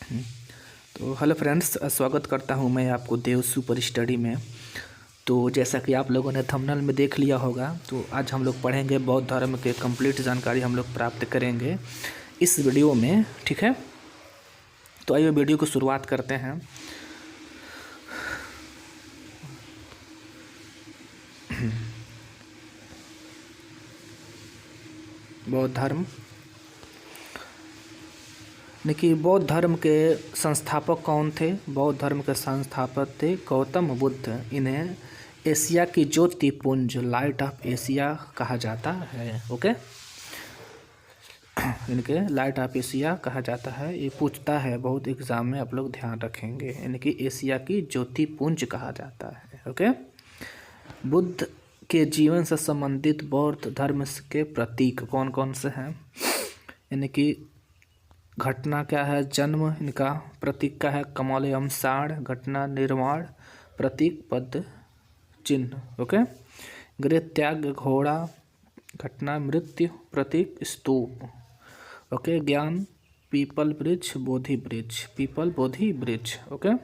तो hello friends, स्वागत करता हूं मैं आपको देव सुपर स्टडी में। तो जैसा कि आप लोगों ने थंबनेल में देख लिया होगा, तो आज हम लोग पढ़ेंगे बौद्ध धर्म के कंप्लीट जानकारी हम लोग प्राप्त करेंगे इस वीडियो में। ठीक है, तो आइए वीडियो को शुरुआत करते हैं। बौद्ध धर्म, देखिए बौद्ध धर्म के संस्थापक कौन थे? बौद्ध धर्म के संस्थापक थे गौतम बुद्ध। इन्हें एशिया की ज्योति पुंज, लाइट ऑफ एशिया कहा जाता है। ओके, इनके लाइट ऑफ एशिया कहा जाता है। ये पूछता है बहुत एग्जाम में, आप लोग ध्यान रखेंगे। इनकी एशिया की ज्योति पुंज कहा जाता है। ओके, बुद्ध के जीवन से संबंधित बौद्ध धर्म के प्रतीक कौन कौन से हैं? इनकी घटना क्या है? जन्म। इनका प्रतीक क्या है? कमलयम साढ़। घटना निर्माण, प्रतीक पद चिन्ह। ओके, गृह त्याग घोड़ा। घटना मृत्यु, प्रतीक स्तूप। ओके, ज्ञान पीपल वृक्ष बोधि वृक्ष, पीपल बोधि वृक्ष। ओके,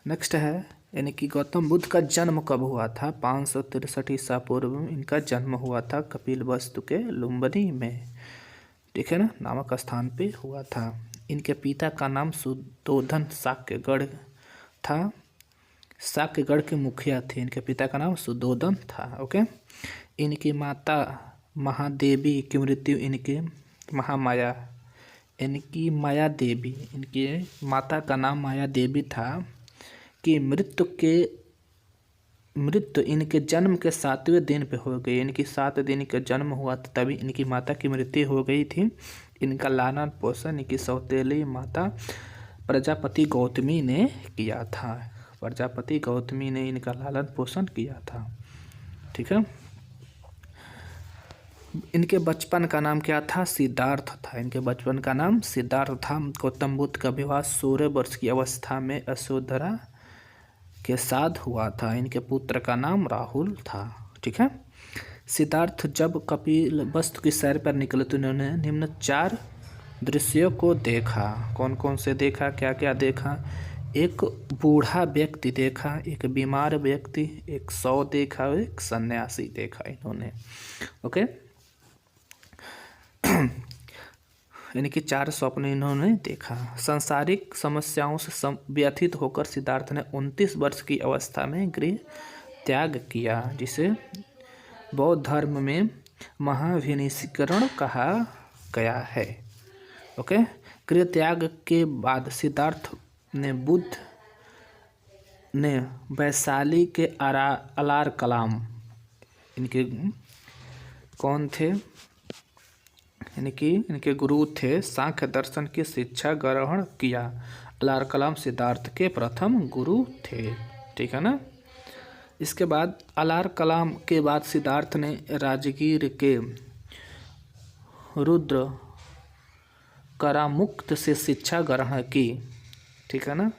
नेक्स्ट है यानी कि गौतम बुद्ध का जन्म कब हुआ था? 563 ईसा पूर्व में इनका जन्म हुआ था कपिलवस्तु के लुम्बिनी में, ठीक है ना, नामक स्थान पे हुआ था। इनके पिता का नाम सुद्धोधन शाक्यगढ़ था। शाक्यगढ़ के मुखिया थे। इनके पिता का नाम सुद्धोधन था। ओके, इनकी माता महादेवी की मृत्यु इनके महामाया, इनकी माया देवी, इनके माता का नाम माया देवी था कि मृत्यु इनके जन्म के 7वें दिन पे हो गई। इनकी 7 दिन का जन्म हुआ था, तभी इनकी माता की मृत्यु हो गई थी। इनका लालन पोषण इनकी सौतेली माता प्रजापति गौतमी ने किया था। प्रजापति गौतमी ने इनका लालन पोषण किया था। ठीक है, इनके बचपन का नाम क्या था? सिद्धार्थ था। इनके बचपन का नाम सिद्धार्थ था। गौतम बुद्ध का विवाह 16 वर्ष की अवस्था में यशोधरा के साथ हुआ था। इनके पुत्र का नाम राहुल था। ठीक है, सिद्धार्थ जब कपिलवस्तु की सैर पर निकले तो इन्होंने निम्न 4 दृश्यों को देखा। कौन कौन से देखा, क्या क्या देखा? एक बूढ़ा व्यक्ति देखा, एक बीमार व्यक्ति, एक शव देखा, एक सन्यासी देखा इन्होंने। ओके, यानी कि 4 स्वप्न इन्होंने देखा। सांसारिक समस्याओं से व्यथित होकर सिद्धार्थ ने 29 वर्ष की अवस्था में गृह त्याग किया, जिसे बौद्ध धर्म में महाविनिशीकरण कहा गया है। ओके, गृह त्याग के बाद सिद्धार्थ ने बुद्ध ने वैशाली के अलार कलाम, इनके कौन थे? यानी कि इनके गुरु थे, सांख्य दर्शन की शिक्षा ग्रहण किया। अलार कलाम सिद्धार्थ के प्रथम गुरु थे। ठीक है ना। इसके बाद अलार कलाम के बाद सिद्धार्थ ने राजगीर के रुद्र करामुक्त से शिक्षा ग्रहण की। ठीक है ना,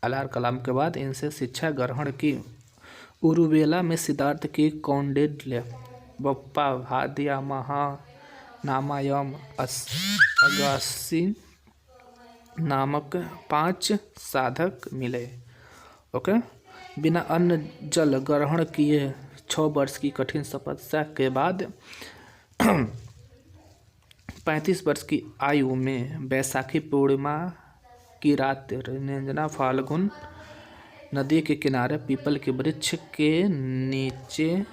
अलार कलाम के बाद इनसे शिक्षा ग्रहण की। उरुवेला में सिद्धार्थ की कौंडिल्य, बप्पा, भादिया, नामायम, अगासी नामक 5 साधक मिले। ओके, बिना अन्न जल ग्रहण किए 6 वर्ष की कठिन तपस्या के बाद 35 वर्ष की आयु में बैसाखी पूर्णिमा की रात निरंजना फाल्गुन नदी के किनारे पीपल के वृक्ष के नीचे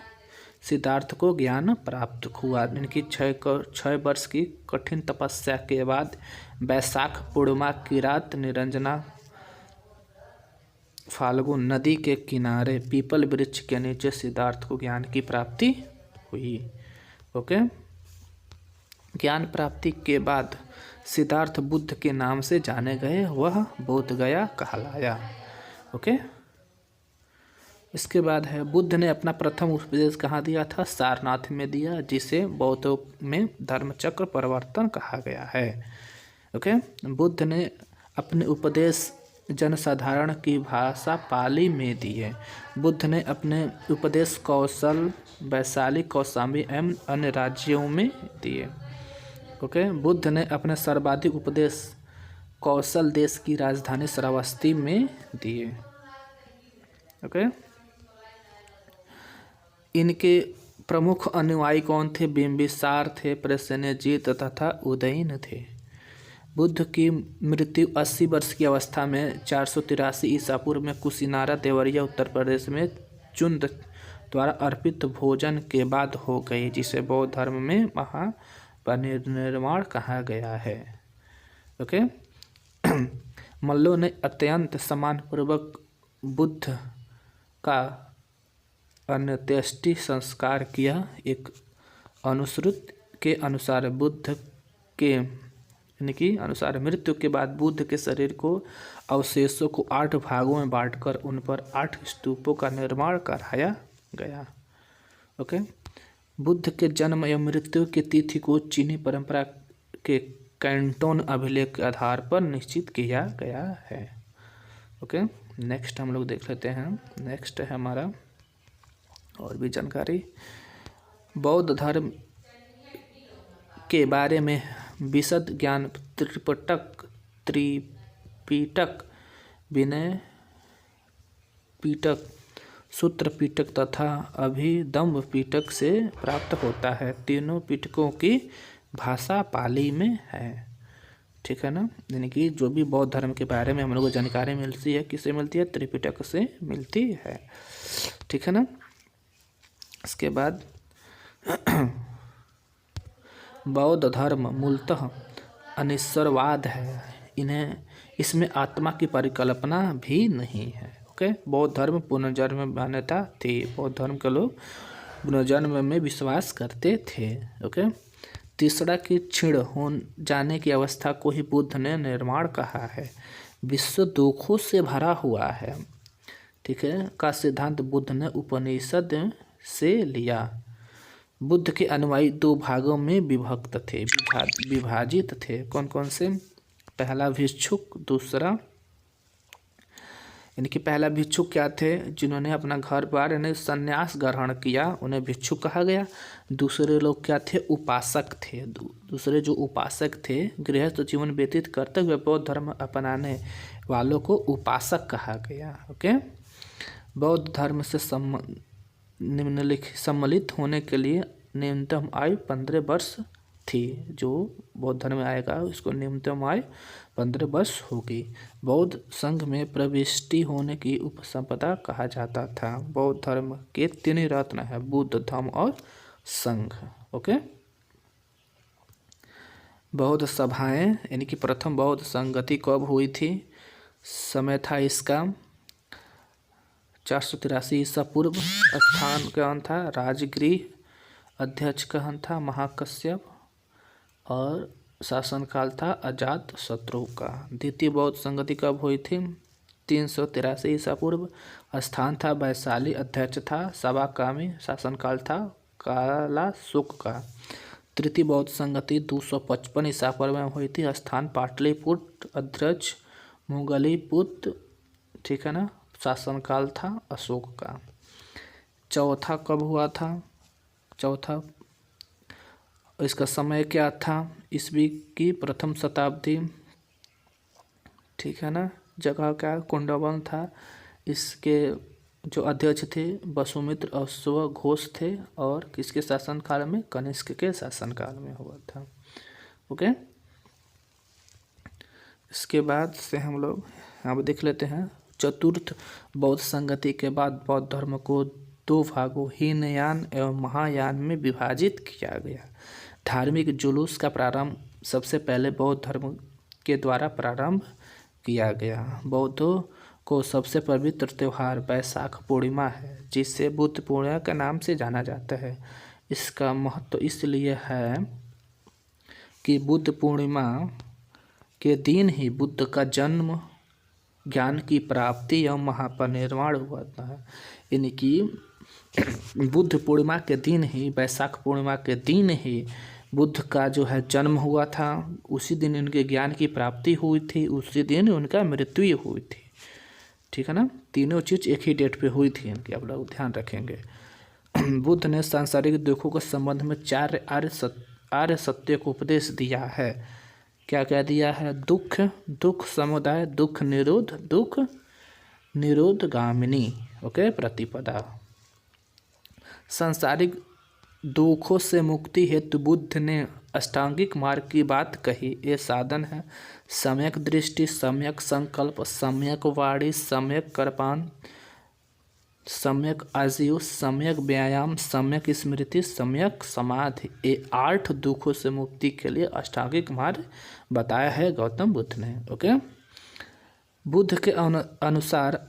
सिद्धार्थ को ज्ञान प्राप्त हुआ। इनकी 6 वर्ष की कठिन तपस्या के बाद बैसाख पूर्णिमा की रात निरंजना फाल्गुन नदी के किनारे पीपल वृक्ष के नीचे सिद्धार्थ को ज्ञान की प्राप्ति हुई। ओके, ज्ञान प्राप्ति के बाद सिद्धार्थ बुद्ध के नाम से जाने गए, वह बोध गया कहलाया। ओके, इसके बाद है बुद्ध ने अपना प्रथम उपदेश कहाँ दिया था? सारनाथ में दिया, जिसे बौद्धों में धर्मचक्र परिवर्तन कहा गया है। ओके, बुद्ध ने अपने उपदेश जनसाधारण की भाषा पाली में दिए। बुद्ध ने अपने उपदेश कौशल वैशाली, कौशाम्बी एवं अन्य राज्यों में दिए। ओके। बुद्ध ने अपने सर्वाधिक उपदेश कौशल देश की राजधानी श्रावस्ती में दिए। ओके। इनके प्रमुख अनुयायी कौन थे? बिंबिसार थे, प्रसेनजीत तथा उदयन थे। बुद्ध की मृत्यु 80 वर्ष की अवस्था में 483 ईसा पूर्व में कुशीनारा देवरिया उत्तर प्रदेश में चुंद द्वारा अर्पित भोजन के बाद हो गई, जिसे बौद्ध धर्म में महापरिनिर्वाण कहा गया है। ओके। मल्लों ने अत्यंत सम्मानपूर्वक बुद्ध का अंत्येष्टि संस्कार किया। एक अनुश्रुत के अनुसार बुद्ध के अनुसार मृत्यु के बाद बुद्ध के शरीर को अवशेषों को 8 भागों में बांटकर उन पर 8 स्तूपों का निर्माण कराया गया। ओके। बुद्ध के जन्म एवं मृत्यु की तिथि को चीनी परंपरा के कैंटोन अभिलेख के आधार पर निश्चित किया गया है। ओके। नेक्स्ट हम लोग देख लेते हैं। नेक्स्ट है हमारा और भी जानकारी। बौद्ध धर्म के बारे में विशद ज्ञान त्रिपिटक, विनय पिटक, सूत्र पिटक तथा अभिधम्म पिटक से प्राप्त होता है। तीनों पिटकों की भाषा पाली में है। ठीक है ना। यानी कि जो भी बौद्ध धर्म के बारे में हम लोग को जानकारी मिलती है, किससे मिलती है? त्रिपिटक से मिलती है। ठीक है ना। इसके बाद बौद्ध धर्म मूलतः अनिश्वरवाद है। इसमें आत्मा की परिकल्पना भी नहीं है। ओके। बौद्ध धर्म पुनर्जन्म मान्यता थी। बौद्ध धर्म के लोग पुनर्जन्म में विश्वास करते थे। ओके। तीसरा की क्षीण हो जाने की अवस्था को ही बुद्ध ने निर्माण कहा है। विश्व दुखों से भरा हुआ है, ठीक है, का सिद्धांत बुद्ध ने उपनिषद से लिया। बुद्ध के अनुयायी 2 भागों में विभक्त थे, विभाजित थे। कौन कौन से? पहला भिक्षुक, दूसरा यानी कि पहला भिक्षुक क्या थे? जिन्होंने अपना घर बार यानी संन्यास ग्रहण किया, उन्हें भिक्षुक कहा गया। दूसरे लोग क्या थे? उपासक थे। दूसरे जो उपासक थे, गृहस्थ जीवन व्यतीत करते हुए बौद्ध धर्म अपनाने वालों को उपासक कहा गया। ओके। बौद्ध धर्म से सम्मिलित होने के लिए न्यूनतम आयु 15 वर्ष थी। जो बौद्ध धर्म में आएगा उसको न्यूनतम आयु 15 वर्ष होगी। बौद्ध संघ में प्रविष्टि होने की उपसंपदा कहा जाता था। बौद्ध धर्म के 3 रत्न है, बुद्ध, धम्म और संघ। ओके। बौद्ध सभाएं यानी कि प्रथम बौद्ध संगति कब हुई थी? समय था इसका 483 ईसा पूर्व। स्थान कौन था? राजगृह। अध्यक्ष कौन था? महाकश्यप। और शासनकाल था अजात शत्रु का। द्वितीय बौद्ध संगति कब हुई थी? 383 ईसा पूर्व। स्थान था वैशाली। अध्यक्ष था सवाकामी। शासनकाल था कालाशोक का। तृतीय बौद्ध संगति 255 ईसा पूर्व में हुई थी। स्थान पाटलिपुत्र। अध्यक्ष मुगलीपुत्र। ठीक है ना। शासनकाल था अशोक का। चौथा कब हुआ था? चौथा इसका समय क्या था? ईस्वी की प्रथम शताब्दी। ठीक है ना। जगह क्या? कुंडवन था। इसके जो अध्यक्ष थे वसुमित्र अश्व घोष थे। और किसके शासनकाल में? कनिष्क के शासनकाल में हुआ था। ओके। इसके बाद से हम लोग अब देख लेते हैं। चतुर्थ बौद्ध संगति के बाद बौद्ध धर्म को 2 भागों हीनयान एवं महायान में विभाजित किया गया। धार्मिक जुलूस का प्रारंभ सबसे पहले बौद्ध धर्म के द्वारा प्रारंभ किया गया। बौद्धों को सबसे पवित्र त्यौहार वैशाख पूर्णिमा है, जिसे बुद्ध पूर्णिमा के नाम से जाना जाता है। इसका महत्व इसलिए है कि बुद्ध पूर्णिमा के दिन ही बुद्ध का जन्म, ज्ञान की प्राप्ति एवं महापरिनिर्वाण हुआ था। यानी कि बुद्ध पूर्णिमा के दिन ही, वैशाख पूर्णिमा के दिन ही बुद्ध का जो है जन्म हुआ था। उसी दिन उनके ज्ञान की प्राप्ति हुई थी, उसी दिन उनका मृत्यु हुई थी। ठीक है ना। तीनों चीज़ एक ही डेट पे हुई थी इनकी, आप लोग ध्यान रखेंगे। बुद्ध ने सांसारिक दुखों के संबंध में 4 आर्य सत्य को उपदेश दिया है। क्या क्या दिया है? दुख, दुख समुदाय, दुख निरोध गामिनी, ओके, प्रतिपदा। सांसारिक दुखों से मुक्ति हेतु बुद्ध ने अष्टांगिक मार्ग की बात कही। ये साधन है सम्यक दृष्टि, सम्यक संकल्प, सम्यक वाणी, सम्यक कर्पान, सम्यक आजीव, सम्यक व्यायाम, सम्यक स्मृति, सम्यक समाधि। ये 8 दुखों से मुक्ति के लिए अष्टांगिक मार्ग बताया है गौतम बुद्ध ने। ओके, बुद्ध के अनुसार